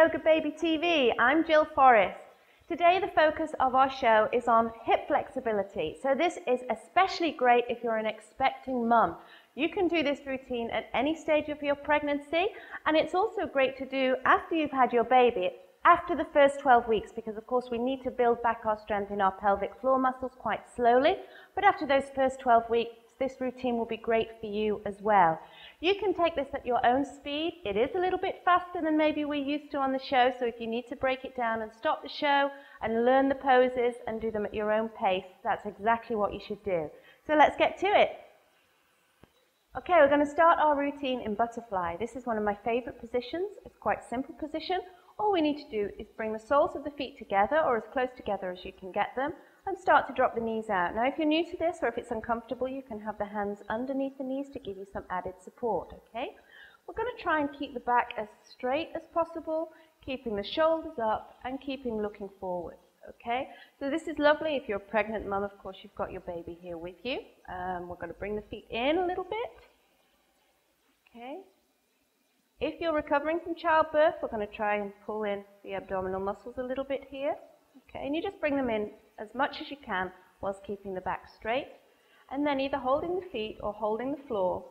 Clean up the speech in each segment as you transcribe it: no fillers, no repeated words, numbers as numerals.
Yogababy TV. I'm Jill Forrest. Today the focus of our show is on hip flexibility. So this is especially great if you're an expecting mum. You can do this routine at any stage of your pregnancy, and it's also great to do after you've had your baby, after the first 12 weeks, because of course we need to build back our strength in our pelvic floor muscles quite slowly. But after those first 12 weeks, this routine will be great for you as well. You can take this at your own speed. It is a little bit faster than maybe we're used to on the show, so if you need to break it down and stop the show and learn the poses and do them at your own pace, that's exactly what you should do. So let's get to it. Okay, we're going to start our routine in butterfly. This is one of my favorite positions. It's quite a simple position. All we need to do is bring the soles of the feet together, or as close together as you can get them, and start to drop the knees out. Now, if you're new to this, or if it's uncomfortable, you can have the hands underneath the knees to give you some added support, okay? We're going to try and keep the back as straight as possible, keeping the shoulders up and keeping looking forward, okay? So this is lovely if you're a pregnant mum. Of course, you've got your baby here with you. We're going to bring the feet in a little bit, okay? If you're recovering from childbirth, we're going to try and pull in the abdominal muscles a little bit here, okay? And you just bring them in as much as you can whilst keeping the back straight, and then either holding the feet or holding the floor,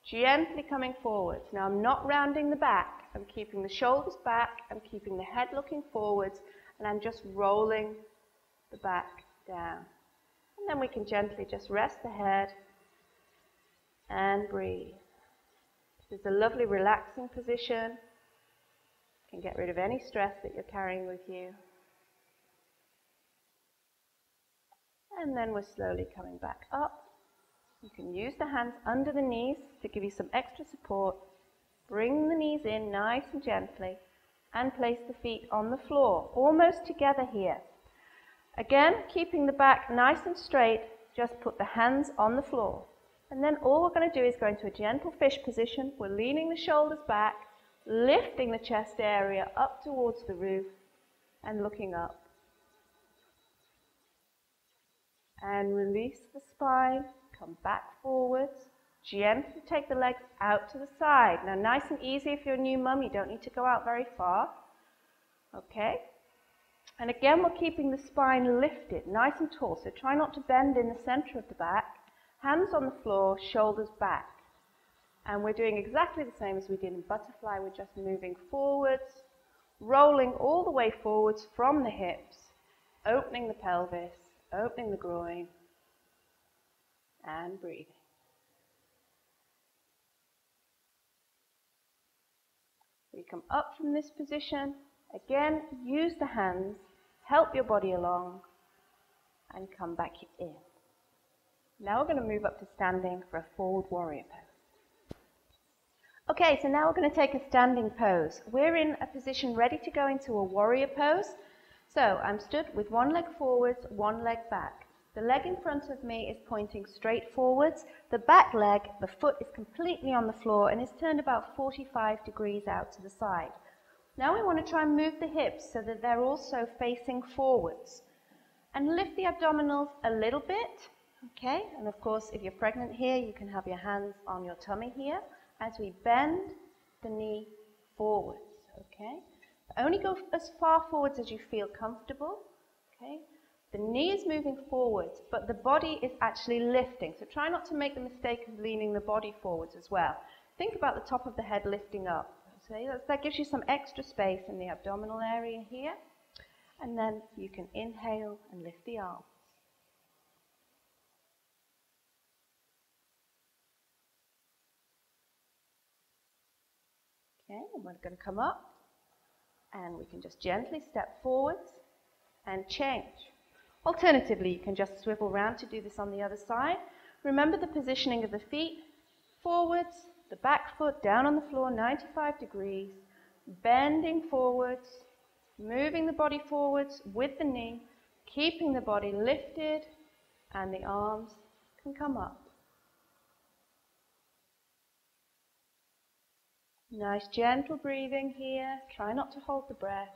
gently coming forwards. Now I'm not rounding the back, I'm keeping the shoulders back, I'm keeping the head looking forwards, and I'm just rolling the back down. And then we can gently just rest the head and breathe. This is a lovely relaxing position. You can get rid of any stress that you're carrying with you. And then we're slowly coming back up. You can use the hands under the knees to give you some extra support. Bring the knees in nice and gently and place the feet on the floor, almost together here. Again, keeping the back nice and straight, just put the hands on the floor. And then all we're going to do is go into a gentle fish position. We're leaning the shoulders back, lifting the chest area up towards the roof and looking up. And release the spine, come back forwards, gently take the legs out to the side. Now nice and easy if you're a new mum, you don't need to go out very far. Okay? And again we're keeping the spine lifted, nice and tall, so try not to bend in the center of the back. Hands on the floor, shoulders back. And we're doing exactly the same as we did in butterfly, we're just moving forwards, rolling all the way forwards from the hips, opening the pelvis, opening the groin, and breathing. We come up from this position. Again, use the hands, help your body along, and come back in. Now we're going to move up to standing for a forward warrior pose. Okay, so now we're going to take a standing pose. We're in a position ready to go into a warrior pose. So I'm stood with one leg forwards, one leg back. The leg in front of me is pointing straight forwards. The back leg, the foot is completely on the floor and is turned about 45 degrees out to the side. Now we want to try and move the hips so that they're also facing forwards. And lift the abdominals a little bit. Okay, and of course if you're pregnant here, you can have your hands on your tummy here as we bend the knee forwards. Okay. Only go as far forwards as you feel comfortable, okay? The knee is moving forwards, but the body is actually lifting. So try not to make the mistake of leaning the body forwards as well. Think about the top of the head lifting up. So that gives you some extra space in the abdominal area here. And then you can inhale and lift the arms. Okay, and we're going to come up. And we can just gently step forwards and change. Alternatively, you can just swivel around to do this on the other side. Remember the positioning of the feet. Forwards, the back foot down on the floor, 95 degrees. Bending forwards, moving the body forwards with the knee, keeping the body lifted, and the arms can come up. Nice gentle breathing here. Try not to hold the breath.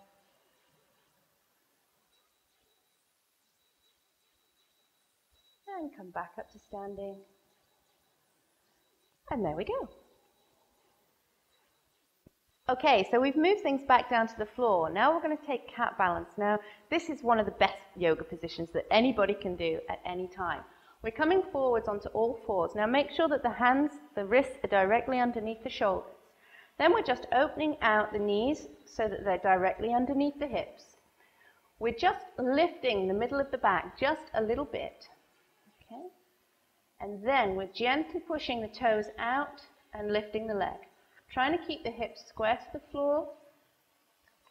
And come back up to standing. And there we go. Okay, so we've moved things back down to the floor. Now we're going to take cat balance. Now, this is one of the best yoga positions that anybody can do at any time. We're coming forwards onto all fours. Now make sure that the hands, the wrists are directly underneath the shoulders. Then we're just opening out the knees so that they're directly underneath the hips. We're just lifting the middle of the back just a little bit. Okay? And then we're gently pushing the toes out and lifting the leg. Trying to keep the hips square to the floor.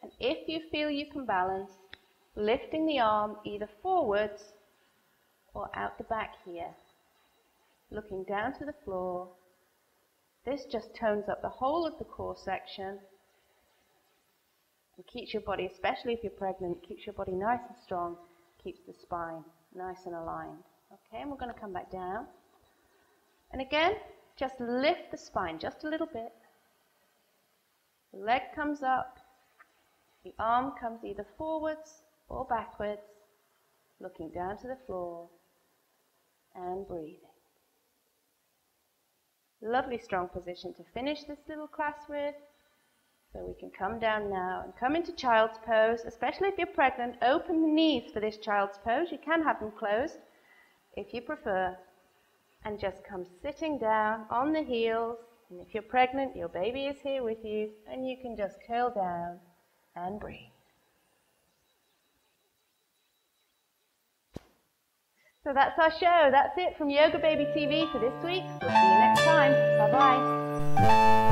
And if you feel you can balance, lifting the arm either forwards or out the back here. Looking down to the floor. This just tones up the whole of the core section and keeps your body, especially if you're pregnant, keeps your body nice and strong, keeps the spine nice and aligned. Okay, and we're going to come back down. And again, just lift the spine just a little bit. The leg comes up, the arm comes either forwards or backwards, looking down to the floor and breathing. Lovely strong position to finish this little class with. So we can come down now and come into child's pose, especially if you're pregnant. Open the knees for this child's pose. You can have them closed if you prefer. And just come sitting down on the heels. And if you're pregnant, your baby is here with you, and you can just curl down and breathe. So that's our show. That's it from Yogababy TV for this week. We'll see you next time. Bye-bye.